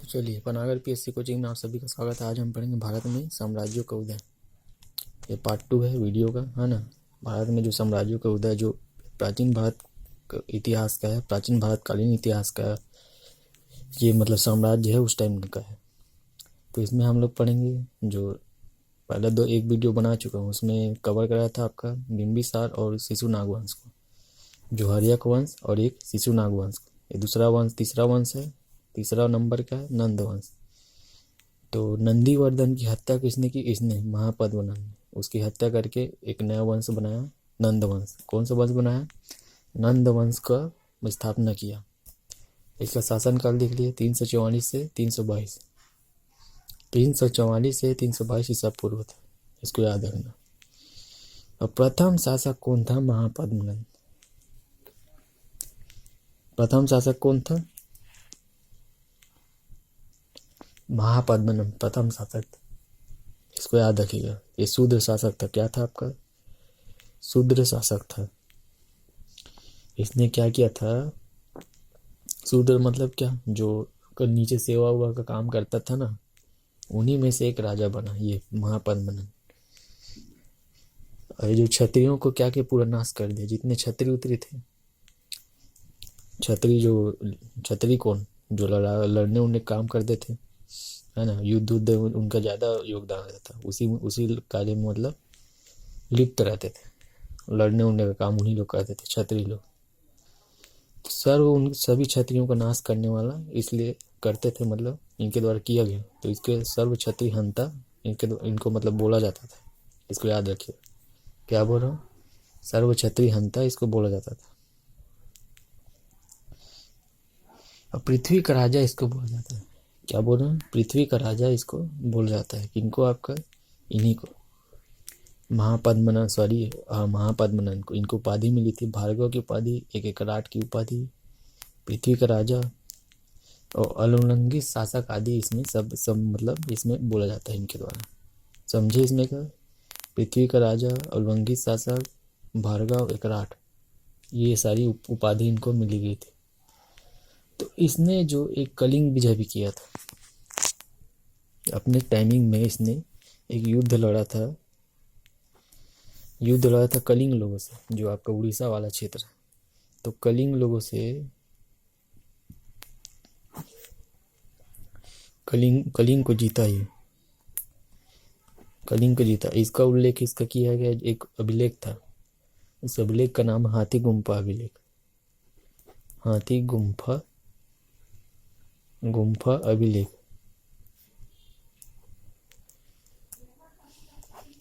चलिए, Panagar PSC coaching में आप सभी का स्वागत है। आज हम पढ़ेंगे भारत में साम्राज्यों का उदय। ये पार्ट 2 है वीडियो का, है ना। भारत में जो साम्राज्यों का उदय जो प्राचीन भारत इतिहास का है, प्राचीन भारत कालीन इतिहास का ये मतलब साम्राज्य है उस टाइम का है। तो इसमें हम लोग पढ़ेंगे जो पहले एक वीडियो बना चुका हूँ, उसमें कवर कराया था आपका बिंबिसार और शिशुनाग वंश को, जो हर्यक वंश और एक शिशुनाग वंश को। ये दूसरा वंश, तीसरा वंश है। तीसरा नंबर का है नंद वंश। तो नंदीवर्धन की हत्या किसने की? इसने, महापद्मनंद ने। उसकी हत्या करके एक नया वंश बनाया, नंद वंश। कौन सा वंश बनाया? नंद वंश का स्थापना किया। इसका शासनकाल देख लिए, 344 से 322। 344 से 322 ईसा पूर्व था, इसको याद रखना। और प्रथम शासक कौन था? महापद्मनंद। प्रथम शासक कौन था? महापद्मनंद प्रथम शासक था, इसको याद रखिएगा। ये शूद्र शासक था। क्या था आपका? शूद्र शासक था। इसने क्या किया था? शूद्र मतलब क्या? जो नीचे सेवा हुआ का काम करता था ना, उन्हीं में से एक राजा बना ये महापद्मनंद। और जो क्षत्रियों को क्या के पूरा नाश कर दिया, जितने क्षत्रिय उतरी थे। क्षत्रिय कौन? जो लड़ने उड़ने काम करते थे, है ना, युद्ध उनका ज़्यादा योगदान रहता था। उसी कार्य में मतलब लिप्त रहते थे। लड़ने उड़ने का काम उन्हीं लोग करते थे, क्षत्रिय लोग। उन सभी क्षत्रियों का नाश करने वाला इसलिए करते थे, मतलब इनके द्वारा किया गया। तो इसके सर्व क्षत्रिय हंता इनको मतलब बोला जाता था। इसको याद रखिए। क्या बोल रहा हूँ? सर्व क्षत्रिय हंता इसको बोला जाता था। और पृथ्वी का राजा इसको बोला जाता है। क्या बोल रहा हूँ? पृथ्वी का राजा इसको बोला जाता है। किनको? आपका इन्हीं को, महापद्मनंद को। इनको उपाधि मिली थी, भार्गव की उपाधि, एक एकराट की उपाधि, पृथ्वी का राजा और अनुलंघित शासक आदि। इसमें सब मतलब इसमें बोला जाता है इनके द्वारा। समझे इसमें का? पृथ्वी का राजा, अनुलंघित शासक, भार्गव, एकराट, ये सारी उपाधि इनको मिली गई थी। तो इसने जो एक कलिंग विजय भी किया था अपने टाइमिंग में। इसने एक युद्ध लड़ा था कलिंग लोगों से, जो आपका उड़ीसा वाला क्षेत्र है। तो कलिंग लोगों से कलिंग को जीता ही। कलिंग को जीता। इसका उल्लेख इसका किया गया एक अभिलेख था। उस अभिलेख का नाम हाथी गुम्फा अभिलेख। हाथी गुम्फा अभिलेख,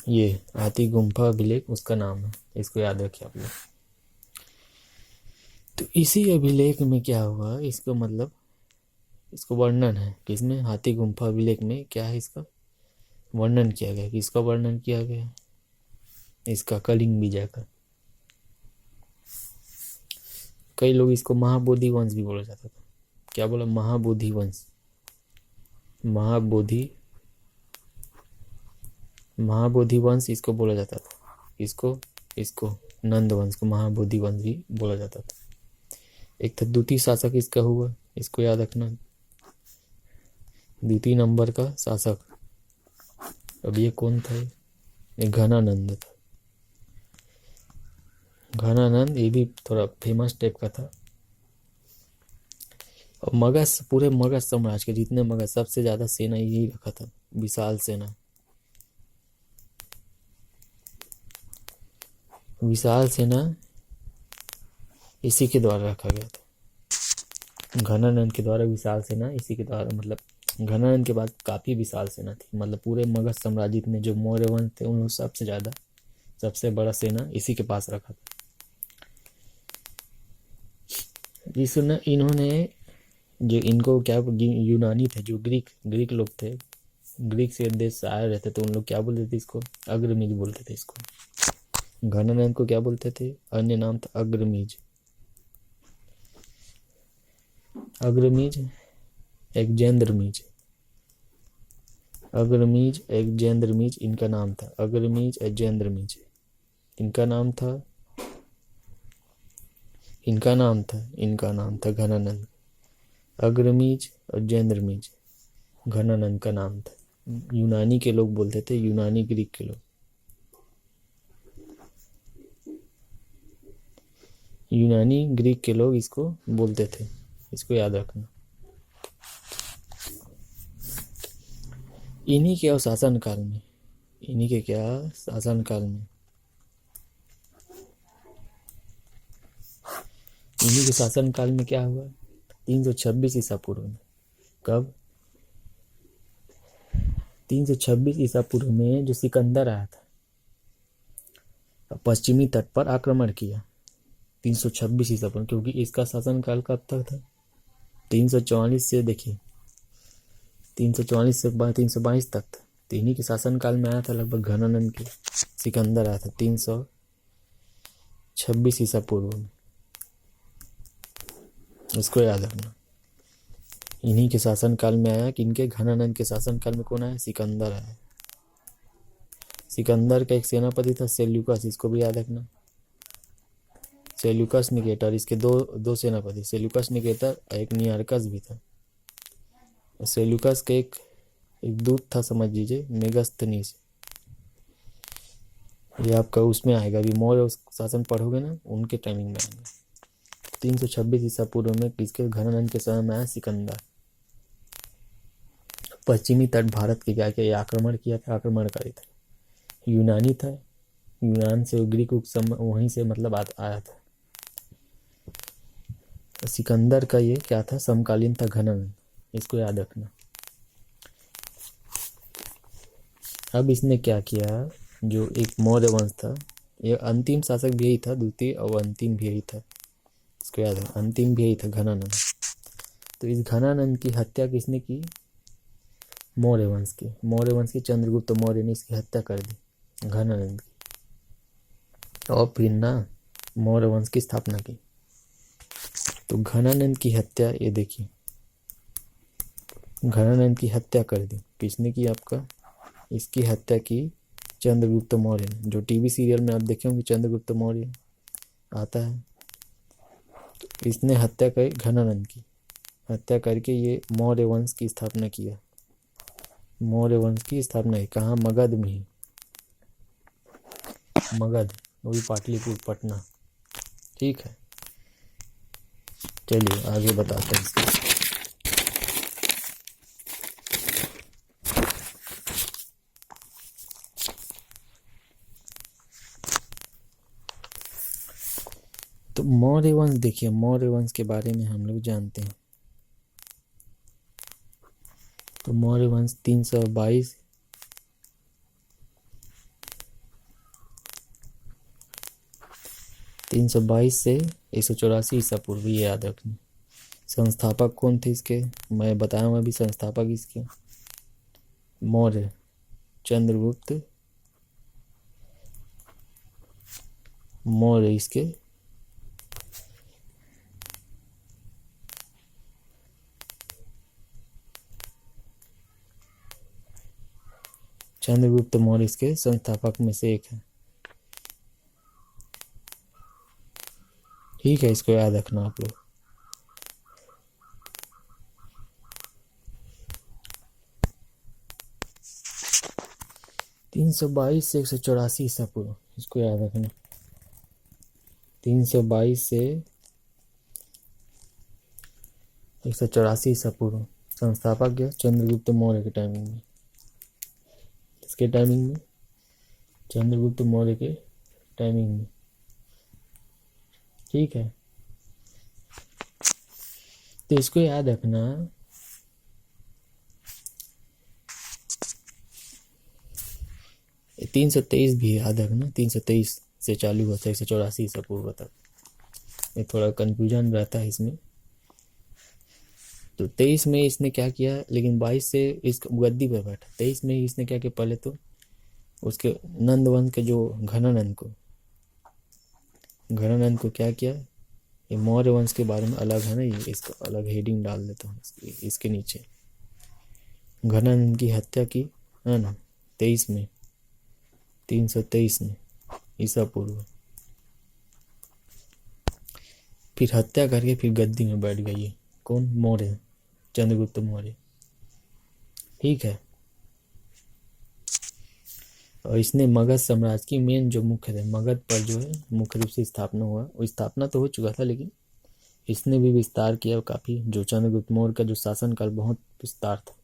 ये हाथी गुम्फा अभिलेख उसका नाम है। इसको याद रखिए आप लोग। तो इसी अभिलेख में क्या हुआ, इसको मतलब इसको वर्णन है किसमें? हाथी गुम्फा अभिलेख में क्या है? इसका वर्णन किया गया। किसका वर्णन किया गया? इसका, कलिंग विजय का। कई लोग इसको महाबोधि वंश भी बोला जाता था। क्या बोला? महाबोधि वंश। महाबोधि वंश इसको बोला जाता था। इसको नंद वंश को महाबोधि वंश भी बोला जाता था। एक था द्वितीय शासक इसका हुआ, इसको याद रखना। द्वितीय नंबर का शासक। अब ये कौन था? ये घनानंद था। घनानंद ये भी थोड़ा फेमस टाइप का था। और मगध, पूरे मगध साम्राज्य के जितने मगध, सबसे ज्यादा सेना यही रखा था, विशाल सेना। विशाल सेना इसी के द्वारा रखा गया था। घनानंद के द्वारा विशाल सेना इसी के द्वारा, मतलब घनानंद के बाद काफी विशाल सेना थी। मतलब पूरे मगध साम्राज्य में जो मौर्य वंश थे, उन्होंने सबसे ज्यादा, सबसे बड़ा सेना इसी के पास रखा था। इन्होंने जो इनको क्या, यूनानी थे, जो ग्रीक लोग थे, ग्रीक से देश से आए रहते थे, उन लोग क्या बोलते थे? इसको अग्रमीज बोलते थे। इसको घनानंद को क्या बोलते थे? अन्य नाम था अग्रमीज। अग्रमीज एक जेंद्रमीज इनका नाम था। अग्रमीज जेंद्रमीज इनका नाम था घनानंद। अग्रमीज और जेंद्रमीज घनानंद का नाम था। यूनानी के लोग बोलते थे, यूनानी ग्रीक के लोग। यूनानी ग्रीक के लोग इसको बोलते थे, इसको याद रखना। इन्हीं के शासन काल में, इन्हीं के क्या शासन काल में, इन्हीं के शासन काल में क्या हुआ, 326 ईसा पूर्व में। कब? 326 ईसा पूर्व में जो सिकंदर आया था, पश्चिमी तट पर आक्रमण किया 326 ईसा पूर्व, क्योंकि इसका शासन काल कब तक था? 344 से, देखिए 344 से 322 तक था। तो इन्हीं के शासन काल में आया था लगभग घनानंद के, सिकंदर आया था 326 ईसा पूर्व में। इसको याद रखना, इन्हीं के शासन काल में आया। कि इनके घनानंद के शासन काल में कौन आया? सिकंदर आया। सिकंदर का एक सेनापति था सेल्यूकस, इसको भी याद रखना। सेल्यूकस निकेटर, इसके दो सेनापति, सेल्यूकस निकेटर, एक नियारकस भी था। सेल्यूकस के एक दूत था, समझ लीजिए, मेगास्थनीस। ये आपका उसमें आएगा, अभी मौर्य शासन पढ़ोगे ना, उनके टाइमिंग में आएगा। 326 ईसा पूर्व में किसके? घनानंद के समय में आया सिकंदर। पश्चिमी तट भारत के क्या किया? आक्रमण किया था, आक्रमणकारी था, यूनानी था, यूनान से ग्रीक वहीं से मतलब आया था। सिकंदर का ये क्या था? समकालीन था घनानंद, इसको याद रखना। अब इसने क्या किया, जो एक मौर्य वंश था, ये अंतिम शासक भी यही था, द्वितीय और अंतिम भी यही था, इसको याद रखना, अंतिम भी यही था घनानंद। तो इस घनानंद की हत्या किसने की? मौर्य वंश की चंद्रगुप्त मौर्य ने इसकी हत्या कर दी, घनानंद की, और फिर ना मौर्य वंश की स्थापना की। तो घनानंद की हत्या, ये देखिए, घनानंद की हत्या कर दी किसने की? आपका इसकी हत्या की चंद्रगुप्त मौर्य ने। जो टीवी सीरियल में आप देखे होंगे चंद्रगुप्त मौर्य आता है, तो इसने हत्या करी, घनानंद की हत्या करके ये मौर्य वंश की स्थापना किया। मौर्य वंश की स्थापना कहाँ? मगध में ही, मगध, वही पाटलिपुत्र, पटना। ठीक है, चलिए आगे बताते हैं इसको। तो मौर्य वंश, देखिए मौर्य वंश के बारे में हम लोग जानते हैं। तो मौर्य वंश 322 से 184 ईसा पूर्व, ये याद रखना। संस्थापक कौन थे इसके? मैं बताया अभी, संस्थापक इसके मौर्य चंद्रगुप्त मौर्य, इसके चंद्रगुप्त मौर्य इसके संस्थापक में से एक है। ठीक है, इसको याद रखना आप लोग। तीन सौ बाईस से 184 ईसा पूर्व, इसको याद रखना। 322 से 184 ईसा पूर्व, संस्थापक है चंद्रगुप्त मौर्य के टाइमिंग में। इसके टाइमिंग में, चंद्रगुप्त मौर्य के टाइमिंग में। ठीक है, तो इसको याद रखना। 323 भी याद रखना, 323 से चालू होता है 184 ईसा पूर्व तक। ये थोड़ा कंफ्यूजन रहता है इसमें। तो 23 में इसने क्या किया, लेकिन 22 से इस गद्दी पर बैठा। 23 में इसने क्या किया, पहले तो उसके नंद वंश के जो घनानंद को क्या किया, ये मौर्य वंश के बारे में अलग है ना, ये इसका अलग हेडिंग डाल देता हूँ इसके नीचे। घनानंद की हत्या की है ना 23 में, 323 में ईसा पूर्व। फिर हत्या करके फिर गद्दी में बैठ गई है। कौन? मौर्य, चंद्रगुप्त मौर्य। ठीक है। और इसने मगध साम्राज्य की मेन जो मुख्य थे, मगध पर जो है मुख्य रूप से स्थापना हुआ। वो स्थापना तो हो चुका था, लेकिन इसने भी विस्तार किया काफी। जो चंद्रगुप्त मौर्य का जो शासनकाल बहुत विस्तार था।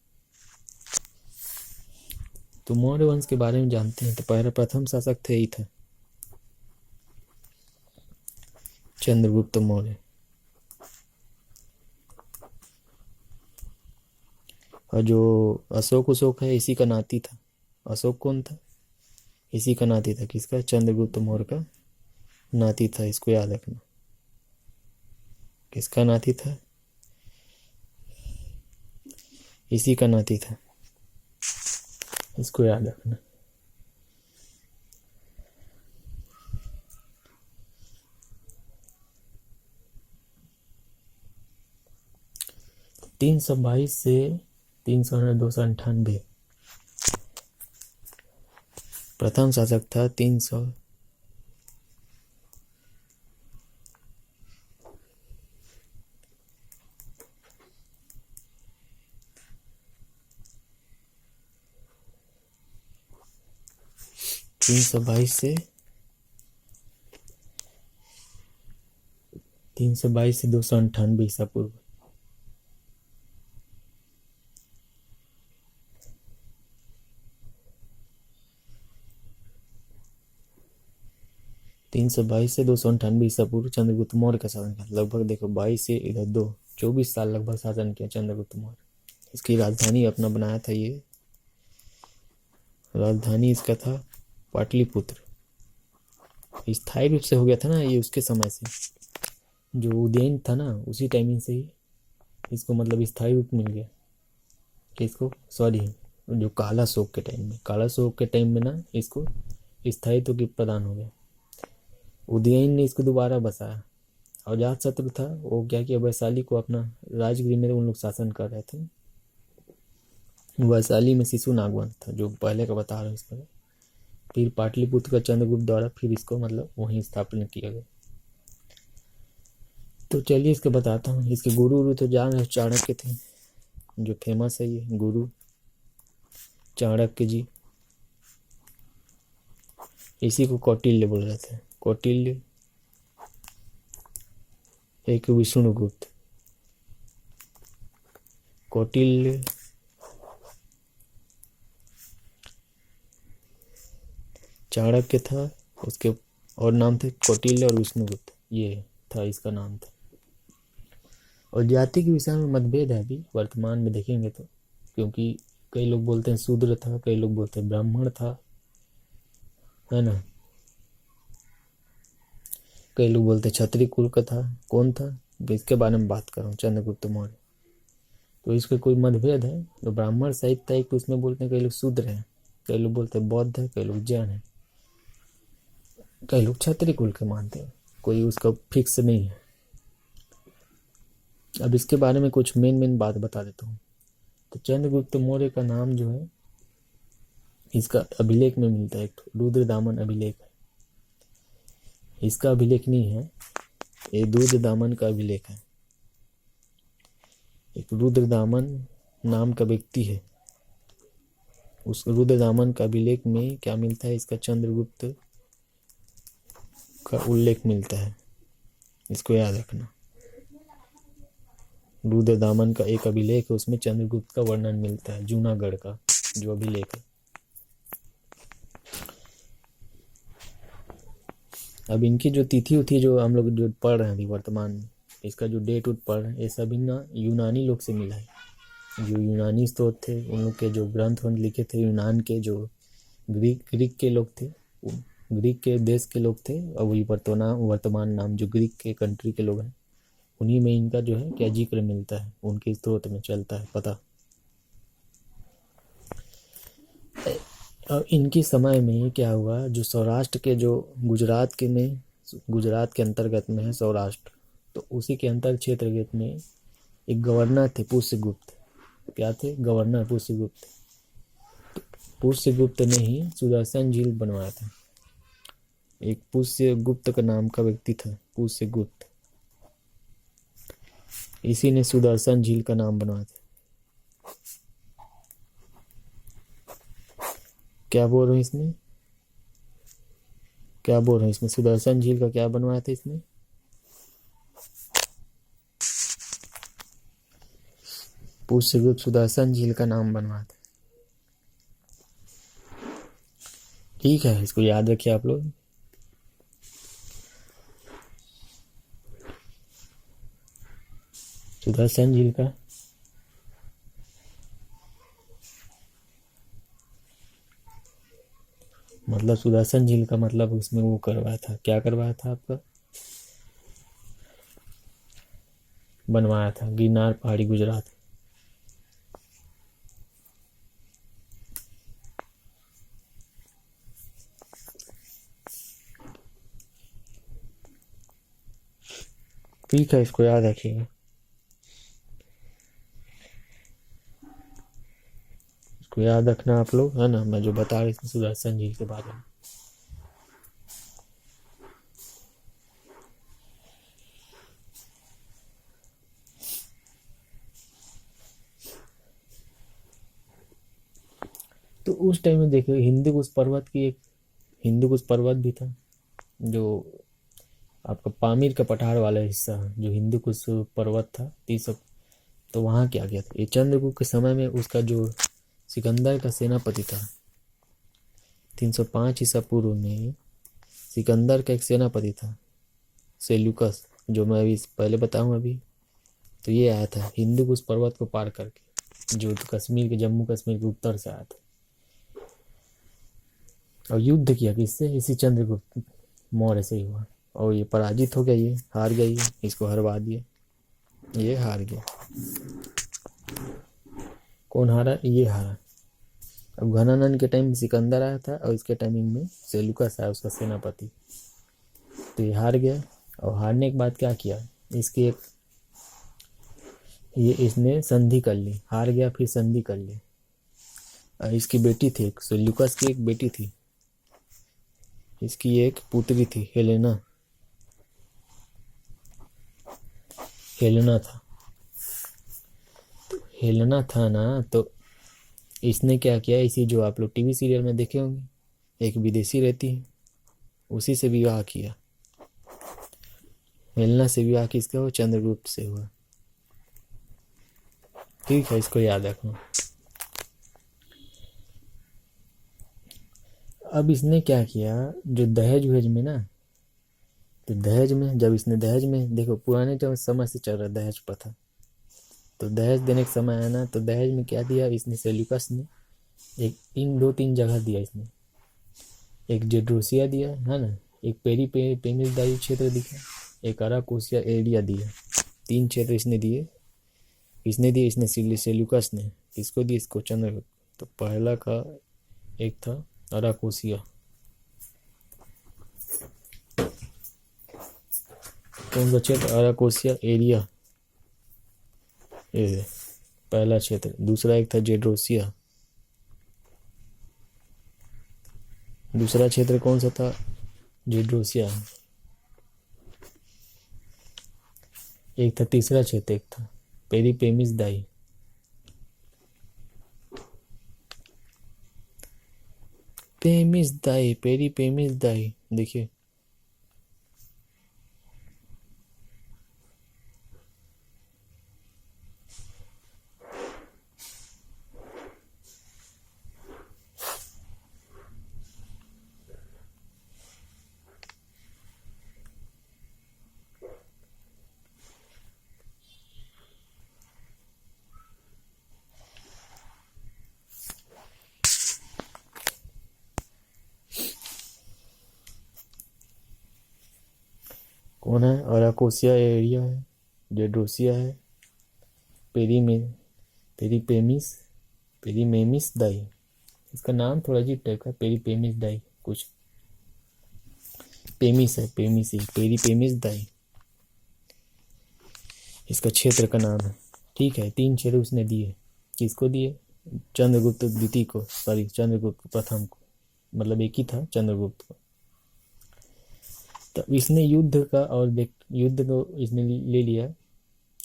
तो मौर्य वंश के बारे में जानते हैं। तो पहला प्रथम शासक थे ही थे चंद्रगुप्त मौर्य। और जो अशोक है, इसी का नाती था। अशोक कौन था? इसी का नाती था। किसका? चंद्रगुप्त मौर्य का नाती था। इसको याद रखना, किसका नाती था? इसी का नाती था। इसको याद रखना। तीन सौ बाईस से 298 प्रथम शासक था। 300 322 से 298 ईसा पूर्व। तीन सौ बाईस से 298 ईसा पूर्व चंद्रगुप्त मौर्य का शासन किया। लगभग देखो 22 से इधर 24 साल लगभग शासन किया चंद्रगुप्त मौर्य। इसकी राजधानी अपना बनाया था। ये राजधानी इसका था पाटलिपुत्र। स्थायी रूप से हो गया था ना ये उसके समय से। जो उदयन था ना, उसी टाइमिंग से ही इसको मतलब स्थायी रूप मिल गया। किसको? सॉरी, जो काला शोक के टाइम में ना इसको स्थायित्व की प्रदान हो गया। उदयन ने इसको दोबारा बसाया। और अजात शत्रु था, वो क्या किया, वैशाली को अपना राजगृह में उन लोग शासन कर रहे थे। वैशाली में शिशु नागवंश था, जो पहले का बता रहा हूँ इस पर। फिर पाटलिपुत्र का चंद्रगुप्त द्वारा फिर इसको मतलब वहीं स्थापना किया गया। तो चलिए इसके बताता हूँ। इसके गुरु तो जान रहे, चाणक्य थे, जो फेमस है ये गुरु चाणक्य जी। इसी को कौटिल्य बोल रहे थे। कौटिल्य, एक विष्णुगुप्त। कौटिल्य, चाणक्य था उसके, और नाम थे कौटिल्य और विष्णुगुप्त। ये था इसका नाम था। और जाति के विषय में मतभेद है अभी वर्तमान में देखेंगे तो, क्योंकि कई लोग बोलते हैं शूद्र था, कई लोग बोलते हैं ब्राह्मण था, है ना। कई लोग बोलते हैं क्षत्रिय कुल का था। कौन था? इसके बारे में बात कर रहा हूँ, चंद्रगुप्त मौर्य। तो इसके कोई मतभेद है। तो ब्राह्मण साहित्य एक तो उसमें बोलते हैं, कई लोग शूद्र हैं, कई लोग बोलते हैं बौद्ध है, कई लोग जैन है, कई लोग क्षत्रिय कुल के मानते हैं। कोई उसका फिक्स नहीं है। अब इसके बारे में कुछ मेन बात बता देता हूँ। तो चंद्रगुप्त मौर्य का नाम जो है, इसका अभिलेख में मिलता है। एक रुद्रदामन अभिलेख है। इसका अभिलेख नहीं है, ये रुद्रदामन का अभिलेख है। एक रुद्रदामन नाम का व्यक्ति है। उस रुद्रदामन का अभिलेख में क्या मिलता है? इसका चंद्रगुप्त का उल्लेख मिलता है। इसको याद रखना। रुद्रदामन का एक अभिलेख है, उसमें चंद्रगुप्त का वर्णन मिलता है। जूनागढ़ का जो अभिलेख है। अब इनकी जो तिथि उथी जो हम लोग जो पढ़ रहे हैं अभी वर्तमान में, इसका जो डेट उट पढ़ रहे हैं, ये सभी ना यूनानी लोग से मिला है। जो यूनानी स्रोत थे, उन लोग के जो ग्रंथ लिखे थे, यूनान के जो ग्रीक के लोग थे, ग्रीक के देश के लोग थे। और वही वर्तमान नाम जो ग्रीक के कंट्री के लोग हैं, उन्हीं में इनका जो है क्या जिक्र मिलता है, उनके स्रोत में चलता है पता। अब इनके समय में क्या हुआ, जो सौराष्ट्र के जो गुजरात के अंतर्गत में है सौराष्ट्र, तो उसी के अंतर क्षेत्र में एक गवर्नर थे पुष्यगुप्त। क्या थे? गवर्नर पुष्यगुप्त। पुष्यगुप्त ने ही सुदर्शन झील बनवाया था। एक पुष्यगुप्त का नाम का व्यक्ति था, पुष्यगुप्त। इसी ने सुदर्शन झील का नाम बनवाया था। क्या बोल रहे हैं इसमें, क्या बोल रहे हैं इसमें, सुदर्शन झील का क्या बनवाया था इसमें, पुष्यगुप्त सुदर्शन झील का नाम बनवाया था। ठीक है, इसको याद रखिए आप लोग। सुदर्शन झील का मतलब, सुदर्शन झील का मतलब उसमें वो करवाया था, क्या करवाया था आपका, बनवाया था गिरनार पहाड़ी गुजरात। ठीक है, इसको याद रखिएगा। इसको याद रखना आप लोग, है ना, मैं जो बता रही थी सुदर्शन झील के बारे में। तो उस टाइम में देखो हिंदूकुश पर्वत की एक, हिंदूकुश पर्वत भी था जो आपका पामीर का पठार वाला हिस्सा, जो हिंदूकुश पर्वत था 30। तो वहाँ क्या किया था, ये चंद्रगुप्त के समय में उसका जो सिकंदर का सेनापति था 305 ईसा पूर्व में, सिकंदर का एक सेनापति था सेल्यूकस, जो मैं अभी पहले बताऊँ अभी। तो ये आया था हिंदूकुश पर्वत को पार करके, जो कश्मीर के, जम्मू कश्मीर के उत्तर से आया था, और युद्ध किया किससे, इसी चंद्रगुप्त मौर्य से ही हुआ। और ये पराजित हो गया, ये हार गया, ये इसको हरवा दिया, ये हार गया। कौन हारा, ये हारा। अब घनानंद के टाइम में सिकंदर आया था और इसके टाइमिंग में सेल्यूकस आया उसका सेनापति। तो ये हार गया, और हारने के बाद क्या किया, इसकी एक, ये इसने संधि कर ली, हार गया फिर संधि कर ली। और इसकी बेटी थी, सेल्यूकस की एक बेटी थी, इसकी एक पुत्री थी हेलेना, हेलेना था, हेलेना था ना। तो इसने क्या किया, इसी जो आप लोग टीवी सीरियल में देखे होंगे, एक विदेशी रहती है, उसी से विवाह किया। हेलेना से विवाह किसका हुआ, चंद्रगुप्त से हुआ। ठीक है, इसको याद रखना। अब इसने क्या किया, जो दहेज वहेज में ना, तो दहेज में, जब इसने दहेज में, देखो पुराने जो समय से चल रहा दहेज प्रथा, तो दहेज देने का समय आया ना, तो दहेज में क्या दिया इसने, सेल्यूकस ने एक दो तीन जगह दिया इसने। एक जेड्रोसिया दिया है ना, एक पेमिसदाई क्षेत्र दिया, एक अराकोसिया एरिया दिया। 3 क्षेत्र इसने दिए, इसने सेल्यूकस ने किसको दिया, इसको चंद्रगुप्त। तो पहला का एक था अराकोसिया, कौन सा क्षेत्र, अराकोसिया एरिया, ये पहला क्षेत्र। दूसरा एक था जेड्रोसिया, दूसरा क्षेत्र कौन सा था, जेड्रोसिया। एक था तीसरा क्षेत्र, एक था पेरिपेमिसदाई। पेरिपेमिसदाई देखिए, कौन है, अराकोसिया एरिया है, जेड्रोसिया है, पेरीपेमिस पेरीमेमिसदाई। इसका नाम थोड़ा अजीब टाइप का, पेरीपेमिसदाई कुछ, पेमिस है, पेमिस ही, पेरीपेमिसदाई इसका क्षेत्र का नाम है। ठीक है, 3 क्षेत्र उसने दिए, किसको दिए, चंद्रगुप्त द्वितीय को, सॉरी चंद्रगुप्त प्रथम को, मतलब एक ही था चंद्रगुप्त को। तो इसने युद्ध का, और युद्ध को इसने ले लिया,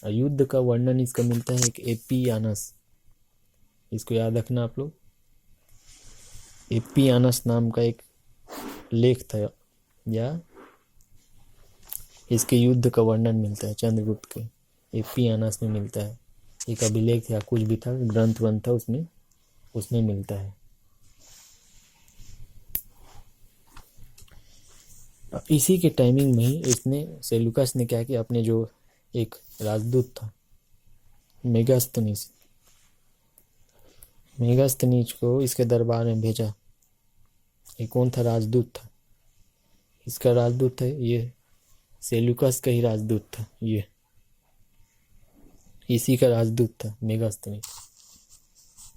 और युद्ध का वर्णन इसका मिलता है एक एपियानस, इसको याद रखना आप लोग। एपियानस नाम का एक लेख था, या इसके युद्ध का वर्णन मिलता है चंद्रगुप्त के एपियानस में मिलता है। एक अभिलेख या कुछ भी था, ग्रंथ वन था, उसमें मिलता है। इसी के टाइमिंग में ही इसने सेलुकस ने क्या किया, अपने जो एक राजदूत था मेगास्थनीज को इसके दरबार में भेजा। ये कौन था? राजदूत था। इसका राजदूत था ये, सेलुकस का ही राजदूत था ये, इसी का राजदूत था मेगास्थनीज,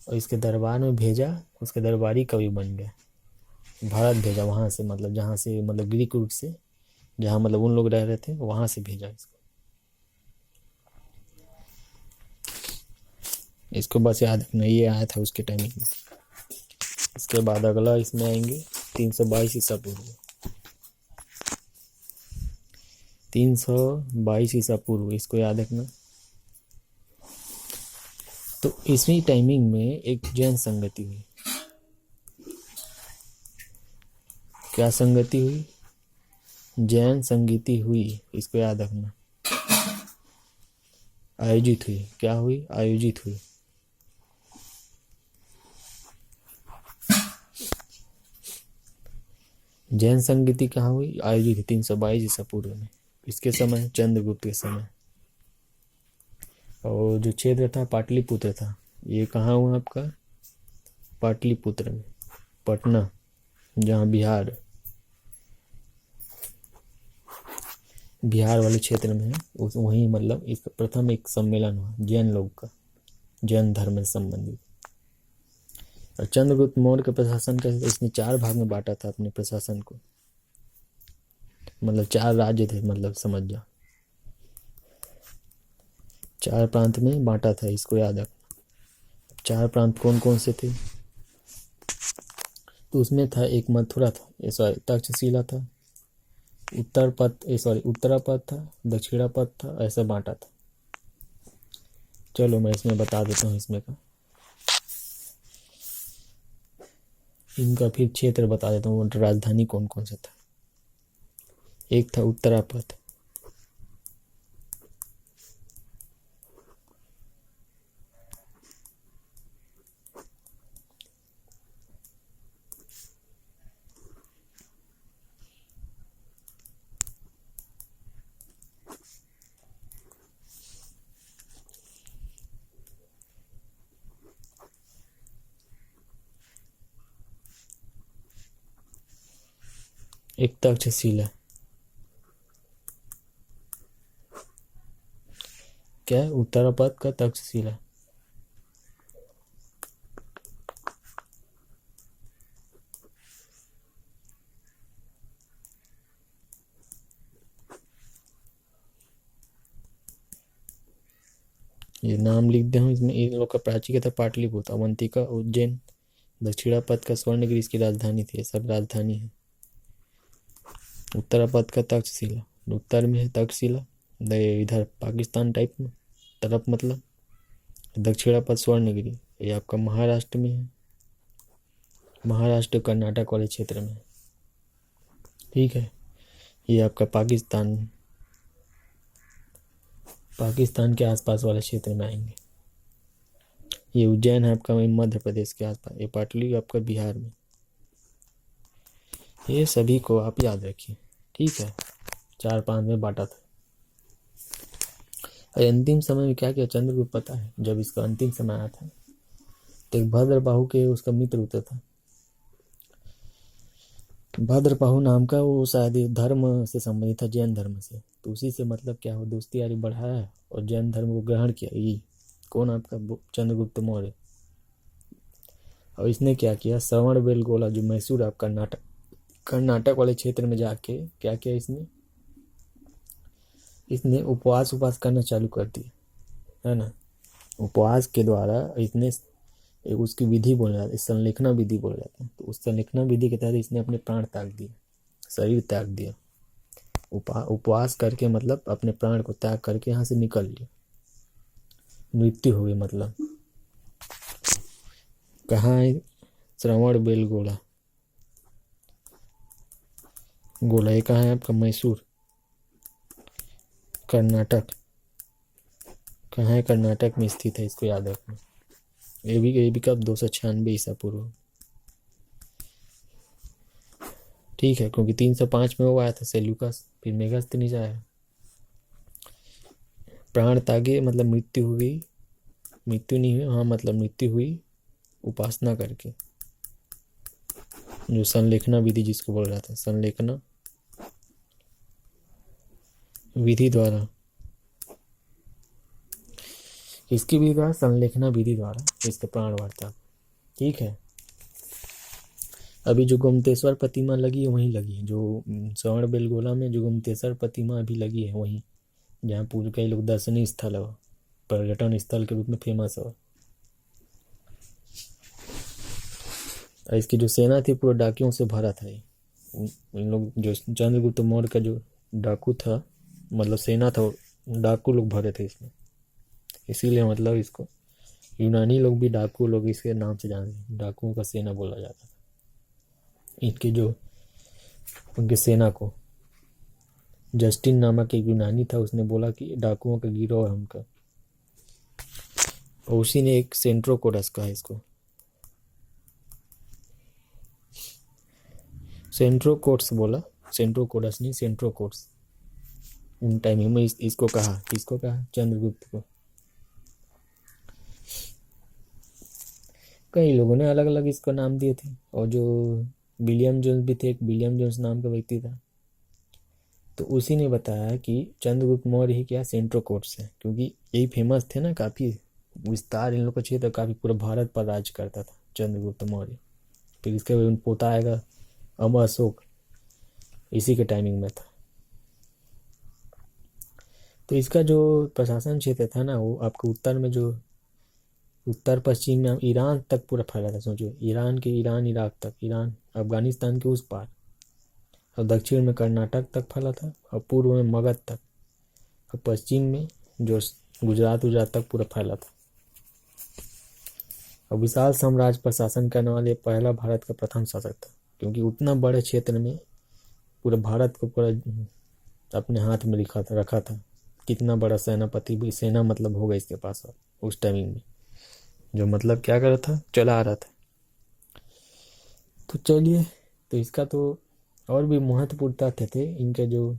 और इसके दरबार में भेजा। उसके दरबारी कवि बन गया। भारत भेजा वहाँ से, मतलब जहाँ से, मतलब ग्रीक रूट से, जहाँ मतलब उन लोग रह रहे थे वहाँ से भेजा इसको बस याद रखना, ये आया था उसके टाइमिंग में। इसके बाद अगला इसमें आएंगे 322 ईसा पूर्व। 322 ईसा पूर्व, इसको याद रखना। तो इसी टाइमिंग में एक जैन संगति हुई। क्या संगति हुई? जैन संगति हुई, इसको याद रखना। आयोजित हुई। क्या हुई? आयोजित हुई। जैन संगति कहाँ हुई? आयोजित हुई 322 ईसा पूर्व में। इसके समय चंद्रगुप्त के समय। और जो क्षेत्र था पाटलिपुत्र था। ये कहाँ हुआ आपका? पाटलिपुत्र में, पटना, जहाँ बिहार वाले क्षेत्र में है, वहीं मतलब इसका प्रथम एक सम्मेलन हुआ जैन लोग का, जैन धर्म से संबंधित। और चंद्रगुप्त मौर्य का प्रशासन कैसे? इसने 4 भाग में बांटा था अपने प्रशासन को, मतलब 4 राज्य थे, मतलब समझ जाओ 4 प्रांत में बांटा था, इसको याद रखना। 4 प्रांत कौन कौन से थे? तो उसमें था एक मथुरा था, सॉरी तक्षशिला था, उत्तरापद था, दक्षिणापद था, ऐसा बांटा था। चलो मैं इसमें बता देता हूँ इसमें का, इनका फिर क्षेत्र बता देता हूँ, राजधानी कौन कौन सा था। एक था उत्तरापद, एक तक्षशिला। क्या? उत्तरापद का तक्षशिला। ये नाम लिख दे हूँ इसमें। इन लोग का प्राचीन था पाटलिपुत्र, अवंतिका, उज्जैन, दक्षिणापद का स्वर्णगिरी इसकी राजधानी थी। ये सब राजधानी है। उत्तरापद का तक्षशिला, उत्तर में है तक्षशिला, इधर पाकिस्तान टाइप में तरफ, मतलब दक्षिणापद स्वर्णगिरी, ये आपका महाराष्ट्र में है, महाराष्ट्र कर्नाटक वाले क्षेत्र में। ठीक है, ये आपका पाकिस्तान के आसपास वाले क्षेत्र में आएंगे। ये उज्जैन है आपका मध्य प्रदेश के आसपास, ये पाटली आपका बिहार में। ये सभी को आप याद रखिए। ठीक है, 4 प्रांत में बांटा था। और अंतिम समय में क्या किया चंद्रगुप्त पता है? जब इसका अंतिम समय आया था तो एक भद्रबाहु के उसका मित्र होता था, भद्रबाहु नाम का, वो शायद धर्म से संबंधित था, जैन धर्म से। तो उसी से मतलब क्या हो, दोस्ती यारी बढ़ाया और जैन धर्म को ग्रहण किया। ये कौन? आपका चंद्रगुप्त मौर्य। और इसने क्या किया, श्रवणबेलगोला जो मैसूर आप कर्नाटक वाले क्षेत्र में जाके क्या किया इसने उपवास करना चालू कर दिया, है ना। उपवास के द्वारा इसने एक उसकी विधि बोल रहा था, संलेखना विधि बोल रहा था। तो उस संलेखना विधि के तहत इसने अपने प्राण त्याग दिए, शरीर त्याग दिया। उपवास करके मतलब अपने प्राण को त्याग करके यहाँ से निकल लिया, मृत्यु हो गई। मतलब कहाँ है? श्रवण बेलगोला गोला, ये कहाँ है आपका? मैसूर, कर्नाटक। कहाँ है? कर्नाटक में स्थित है, इसको याद रखना। ये भी कब? 296 ईसा पूर्व। ठीक है, क्योंकि 305 में वो आया था सेल्यूकस, फिर मेगास्थनीज आया। प्राण त्यागे मतलब मृत्यु हुई, मृत्यु नहीं हुई, हाँ मतलब मृत्यु हुई उपासना करके, जो संलेखना विधि जिसको बोल रहा था, संलेखना विधि द्वारा, इसकी विधि द्वारा, संलेखना विधि द्वारा इसका प्राण वार्ता। ठीक है, अभी जो गोमतेश्वर प्रतिमा लगी है वहीं लगी है, जो श्रवण बेलगोला में जो गोमतेश्वर प्रतिमा अभी लगी है वहीं, जहाँ पूरे कई लोग दर्शनीय स्थल है, पर्यटन स्थल के रूप में फेमस है। इसकी जो सेना थी पूरा डाकुओं से भरा था। इन लोग जो चंद्रगुप्त मौर्य का जो डाकू था, मतलब सेना था, डाकू लोग भरे थे इसमें, इसीलिए मतलब इसको यूनानी लोग भी डाकू लोग इसके नाम से जानते, डाकुओं का सेना बोला जाता था। इनके जो उनके सेना को जस्टिन नामक एक यूनानी था, उसने बोला कि डाकुओं का गिरोह है उनका, और उसी ने एक सेंट्रोकोडस कहा इसको, सेंट्रोकोट्स बोला, सेंट्रोकोडस नहीं, सेंट्रोकोट्स। उन टाइम में इसको कहा, किसको कहा? चंद्रगुप्त को। कई लोगों ने अलग अलग इसको नाम दिए थे, और जो विलियम जोन्स भी थे, एक विलियम जोन्स नाम का व्यक्ति था, तो उसी ने बताया कि चंद्रगुप्त मौर्य ही क्या सेंट्रोकोट्स है, क्योंकि यही फेमस थे ना, काफ़ी विस्तार इन लोग का क्षेत्र, काफ़ी पूरा भारत पर राज करता था चंद्रगुप्त मौर्य। फिर इसके बाद पोता आएगा अमर अशोक, इसी के टाइमिंग में था। तो इसका जो प्रशासन क्षेत्र था ना, वो आपको उत्तर में जो उत्तर पश्चिम में ईरान तक पूरा फैला था। सोचो, ईरान इराक तक, ईरान अफगानिस्तान के उस पार, और दक्षिण में कर्नाटक तक फैला था, और पूर्व में मगध तक, और पश्चिम में जो गुजरात तक पूरा फैला था। और विशाल साम्राज्य पर शासन करने वाले पहला भारत का प्रथम शासक था, क्योंकि उतना बड़े क्षेत्र में पूरे भारत को पूरा अपने हाथ में रखा था। कितना बड़ा सेनापति भी, सेना मतलब होगा इसके पास उस टाइमिंग में, जो मतलब क्या कर रहा था, चला आ रहा था। तो चलिए, तो इसका तो और भी महत्वपूर्ण तथ्य थे इनके, जो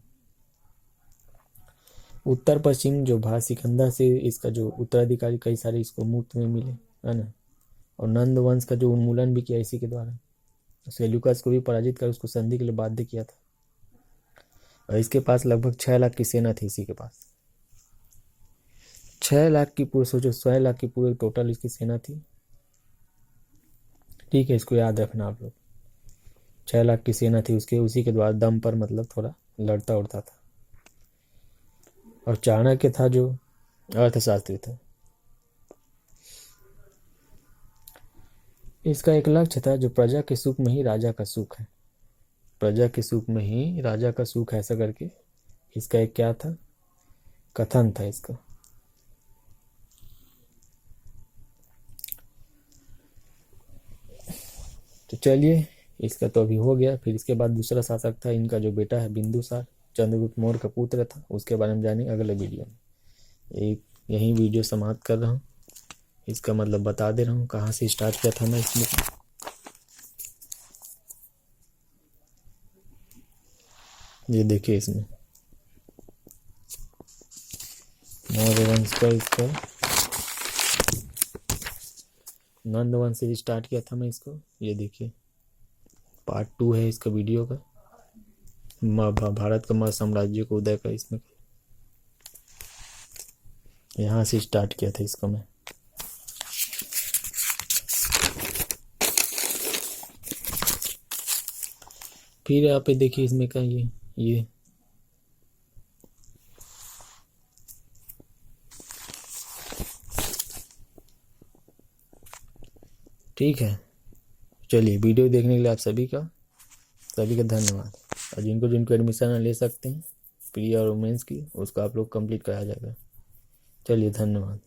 उत्तर पश्चिम जो भारत, सिकंदर से इसका जो उत्तराधिकारी कई सारे इसको मुफ्त में मिले, है ना, और नंद वंश का जो उन्मूलन भी किया इसी के द्वारा, सेल्यूकस को भी पराजित कर उसको संधि के लिए बाध्य किया था। और इसके पास लगभग 6 लाख की सेना थी, इसी के पास 6 लाख की पूरे, सोचो 6 लाख की पूरे टोटल इसकी सेना थी। ठीक है, इसको याद रखना आप लोग, 6 लाख की सेना थी उसके, उसी के द्वारा दम पर मतलब थोड़ा लड़ता उड़ता था। और चाणक्य था जो अर्थशास्त्री था, इसका एक लक्ष्य था जो प्रजा के सुख में ही राजा का सुख है, प्रजा के सुख में ही राजा का सुख है, ऐसा करके इसका एक क्या था, कथन था इसका। तो चलिए, इसका तो अभी हो गया। फिर इसके बाद दूसरा शासक था इनका जो बेटा है बिंदुसार, चंद्रगुप्त मौर्य का पुत्र था, उसके बारे में जानेंगे अगले वीडियो में। यही वीडियो समाप्त कर रहा हूँ, इसका मतलब बता दे रहा हूँ कहाँ से स्टार्ट किया था मैं इसमें। ये देखिए, इसमें मौर्य वंश का इसका नंद वंश से स्टार्ट किया था मैं इसको। ये देखिए, पार्ट 2 है इसका वीडियो का, भारत का साम्राज्य को उदय का, इसमें यहाँ से स्टार्ट किया था इसको मैं। फिर यहाँ पे देखिए इसमें का ये ठीक है। चलिए, वीडियो देखने के लिए आप सभी का धन्यवाद। और जिनको एडमिशन ले सकते हैं प्री और वुमेंस की, उसको आप लोग कंप्लीट कराया जाएगा। चलिए, धन्यवाद।